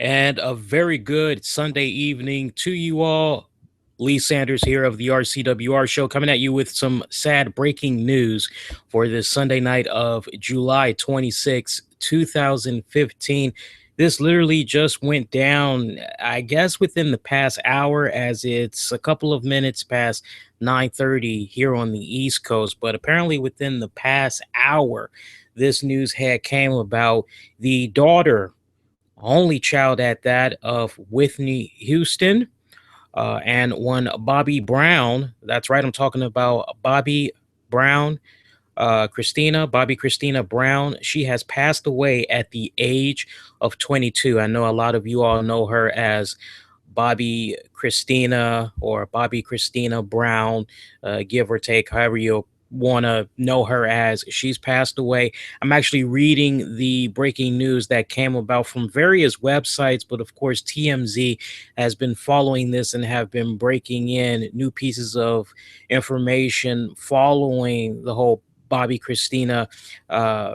And a very good Sunday evening to you all. Lee Sanders here of the RCWR Show, coming at you with some sad breaking news for this Sunday night of July 26, 2015. This literally just went down, I guess, within the past hour, as it's a couple of minutes past 9:30 here on the East Coast. But apparently, within the past hour, this news had came about. The daughter, only child at that, of Whitney Houston, and one Bobby Brown. That's right, I'm talking about Bobbi Brown, Bobbi Kristina Brown. She has passed away at the age of 22. I know a lot of you all know her as Bobbi Kristina or Bobbi Kristina Brown, give or take, however you want to know her as. She's passed away. I'm actually reading the breaking news that came about from various websites, but of course, TMZ has been following this and have been breaking in new pieces of information following the whole Bobbi Kristina uh,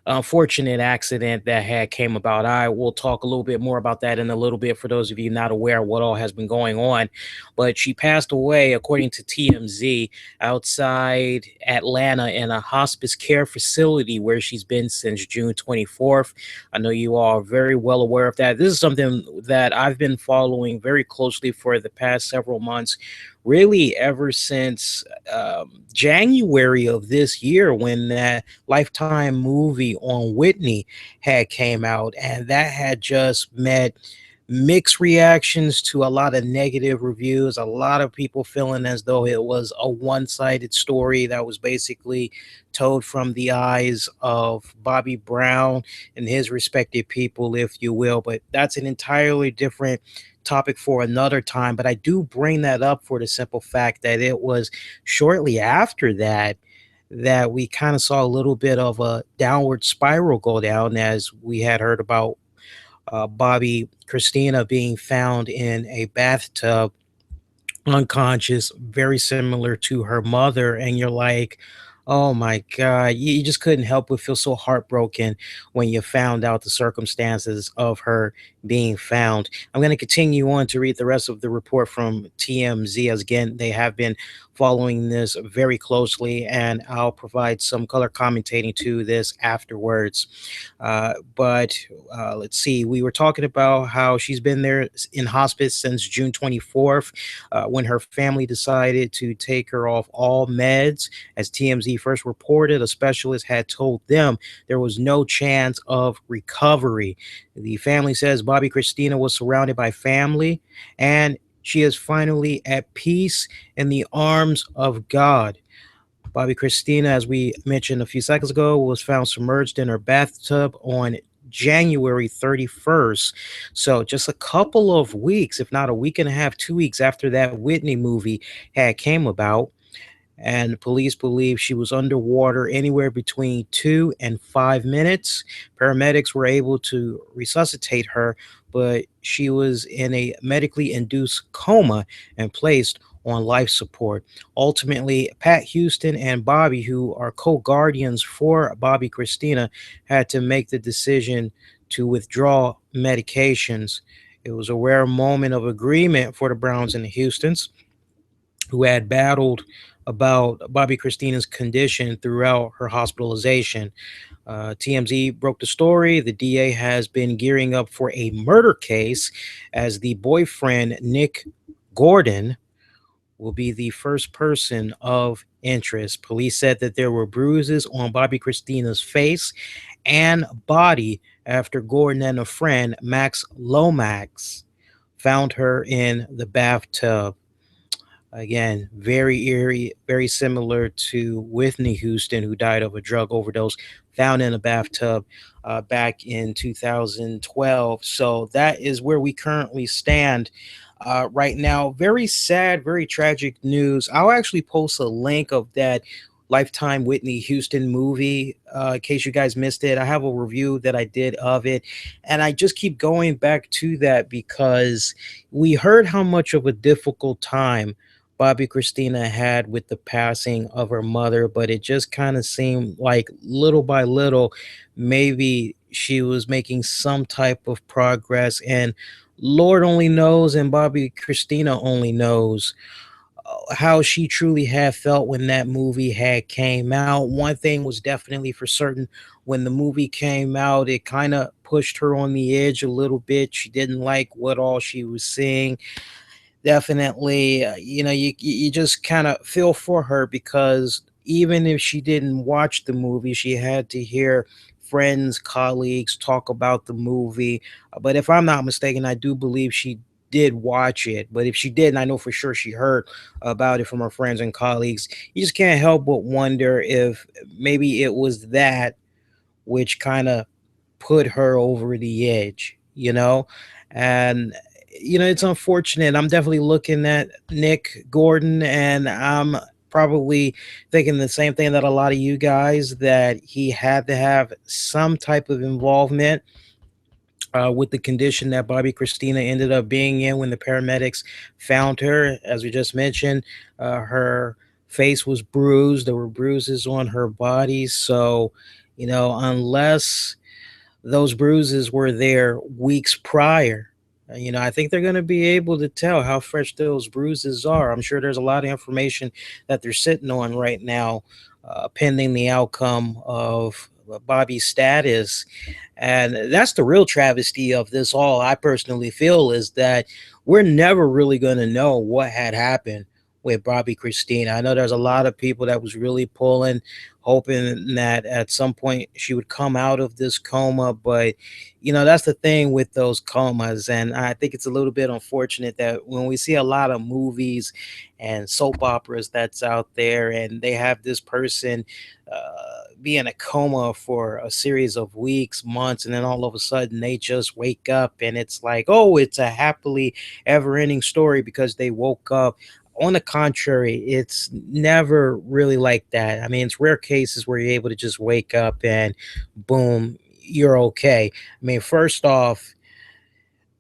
unfortunate accident that had came about. I will talk a little bit more about that in a little bit for those of you not aware of what all has been going on. But she passed away, according to TMZ, outside Atlanta in a hospice care facility where she's been since June 24th. I know you all are very well aware of that. This is something that I've been following very closely for the past several months, really ever since January of this year, when that Lifetime movie on Whitney had came out, and that had just met mixed reactions to a lot of negative reviews, a lot of people feeling as though it was a one-sided story that was basically told from the eyes of Bobby Brown and his respective people, if you will. But that's an entirely different topic for another time. But I do bring that up for the simple fact that it was shortly after that we kind of saw a little bit of a downward spiral go down, as we had heard about Bobbi Kristina being found in a bathtub unconscious, very similar to her mother. And you're like, oh my God, you just couldn't help but feel so heartbroken when you found out the circumstances of her being found. I'm going to continue on to read the rest of the report from TMZ, as again, they have been following this very closely, and I'll provide some color commentating to this afterwards. But let's see, we were talking about how she's been there in hospice since June 24th, when her family decided to take her off all meds. As TMZ first reported, a specialist had told them there was no chance of recovery. The family says Bobbi Kristina was surrounded by family, and she is finally at peace in the arms of God. Bobbi Kristina, as we mentioned a few seconds ago, was found submerged in her bathtub on January 31st. So just a couple of weeks, if not a week and a half, 2 weeks after that Whitney movie had came about. And police believe she was underwater anywhere between 2 and 5 minutes. Paramedics were able to resuscitate her, but she was in a medically induced coma and placed on life support. Ultimately, Pat Houston and Bobby, who are co-guardians for Bobbi Kristina, had to make the decision to withdraw medications. It was a rare moment of agreement for the Browns and the Houstons, who had battled about Bobbi Kristina's condition throughout her hospitalization. TMZ broke the story. The DA has been gearing up for a murder case, as the boyfriend, Nick Gordon, will be the first person of interest. Police said that there were bruises on Bobbi Kristina's face and body after Gordon and a friend, Max Lomax, found her in the bathtub. Again, very eerie, very similar to Whitney Houston, who died of a drug overdose found in a bathtub back in 2012. So that is where we currently stand right now. Very sad, very tragic news. I'll actually post a link of that Lifetime Whitney Houston movie in case you guys missed it. I have a review that I did of it, and I just keep going back to that because we heard how much of a difficult time Bobbi Kristina had with the passing of her mother, but it just kind of seemed like little by little, maybe she was making some type of progress. And Lord only knows, and Bobbi Kristina only knows how she truly had felt when that movie had came out. One thing was definitely for certain: when the movie came out, it kind of pushed her on the edge a little bit. She didn't like what all she was seeing. Definitely, you just kind of feel for her, because even if she didn't watch the movie, she had to hear friends, colleagues talk about the movie. But if I'm not mistaken, I do believe she did watch it. But if she didn't, I know for sure she heard about it from her friends and colleagues. You just can't help but wonder if maybe it was that which kind of put her over the edge, you know? And it's unfortunate. I'm definitely looking at Nick Gordon, and I'm probably thinking the same thing that a lot of you guys, that he had to have some type of involvement with the condition that Bobbi Kristina ended up being in when the paramedics found her. As we just mentioned, her face was bruised. There were bruises on her body. So, unless those bruises were there weeks prior, I think they're going to be able to tell how fresh those bruises are. I'm sure there's a lot of information that they're sitting on right now, pending the outcome of Bobby's status. And that's the real travesty of this all, I personally feel, is that we're never really going to know what had happened with Bobby Christina. I know there's a lot of people that was really pulling, hoping that at some point she would come out of this coma. But, that's the thing with those comas. And I think it's a little bit unfortunate that when we see a lot of movies and soap operas that's out there, and they have this person be in a coma for a series of weeks, months, and then all of a sudden they just wake up, and it's like, oh, it's a happily ever ending story because they woke up. On the contrary, it's never really like that. I mean, it's rare cases where you're able to just wake up and boom, you're okay. I mean, first off,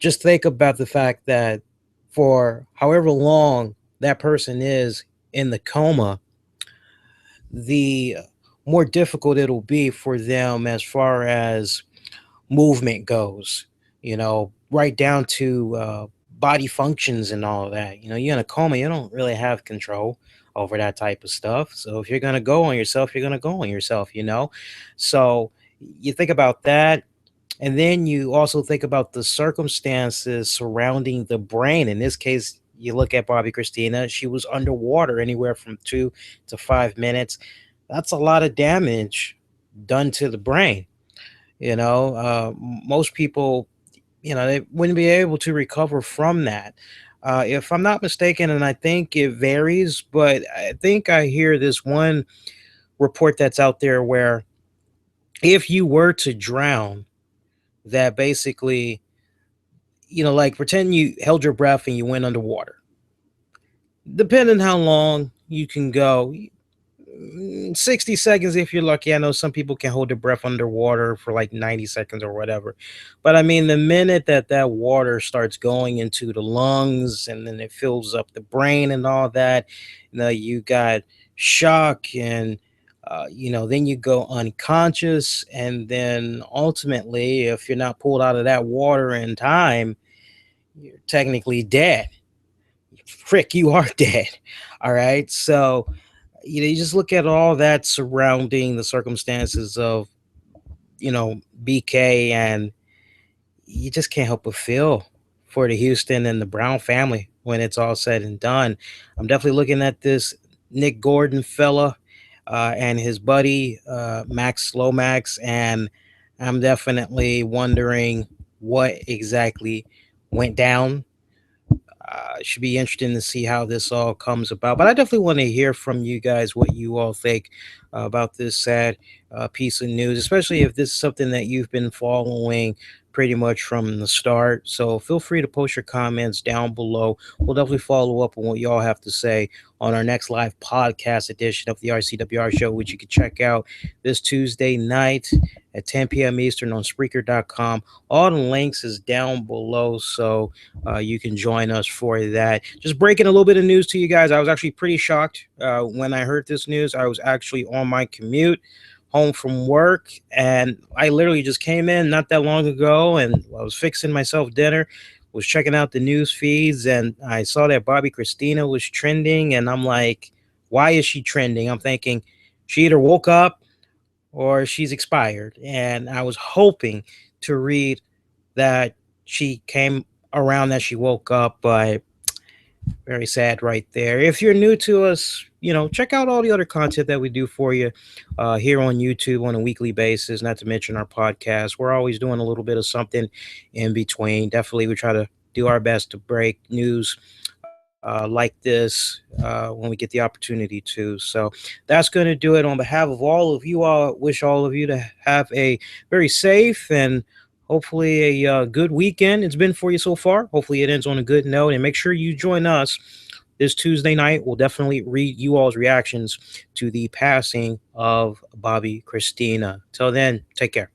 just think about the fact that for however long that person is in the coma, the more difficult it'll be for them as far as movement goes, right down to body functions and all of that. You're in a coma, you don't really have control over that type of stuff. So if you're going to go on yourself, you're going to go on yourself. So you think about that. And then you also think about the circumstances surrounding the brain. In this case, you look at Bobbi Kristina, she was underwater anywhere from 2 to 5 minutes. That's a lot of damage done to the brain. Most people, they wouldn't be able to recover from that. If I'm not mistaken, and I think it varies, but I think I hear this one report that's out there where if you were to drown, that basically, like pretend you held your breath and you went underwater. Depending how long you can go, 60 seconds if you're lucky. I know some people can hold their breath underwater for like 90 seconds or whatever. But I mean, the minute that water starts going into the lungs and then it fills up the brain and all that, you got shock, and then you go unconscious. And then ultimately, if you're not pulled out of that water in time, you're technically dead. Frick, you are dead. All right. So, you just look at all that surrounding the circumstances of, BK, and you just can't help but feel for the Houston and the Brown family when it's all said and done. I'm definitely looking at this Nick Gordon fella and his buddy, Max Lomax, and I'm definitely wondering what exactly went down. It should be interesting to see how this all comes about. But I definitely want to hear from you guys what you all think about this sad piece of news, especially if this is something that you've been following pretty much from the start. So feel free to post your comments down below. We'll definitely follow up on what y'all have to say on our next live podcast edition of the RCWR Show, which you can check out this Tuesday night at 10 p.m. Eastern on Spreaker.com. All the links is down below, so you can join us for that. Just breaking a little bit of news to you guys. I was actually pretty shocked when I heard this news. I was actually on my commute home from work, and I literally just came in not that long ago, and I was fixing myself dinner, was checking out the news feeds, and I saw that Bobbi Kristina was trending, and I'm like, why is she trending? I'm thinking she either woke up or she's expired, and I was hoping to read that she came around, that she woke up, but very sad right there. If you're new to us, check out all the other content that we do for you here on YouTube on a weekly basis, not to mention our podcast. We're always doing a little bit of something in between. Definitely, we try to do our best to break news like this when we get the opportunity to. So that's going to do it. On behalf of all of you, I wish all of you to have a very safe and hopefully a good weekend it's been for you so far. Hopefully it ends on a good note, and make sure you join us this Tuesday night. We'll definitely read you all's reactions to the passing of Bobbi Kristina. Till then, take care.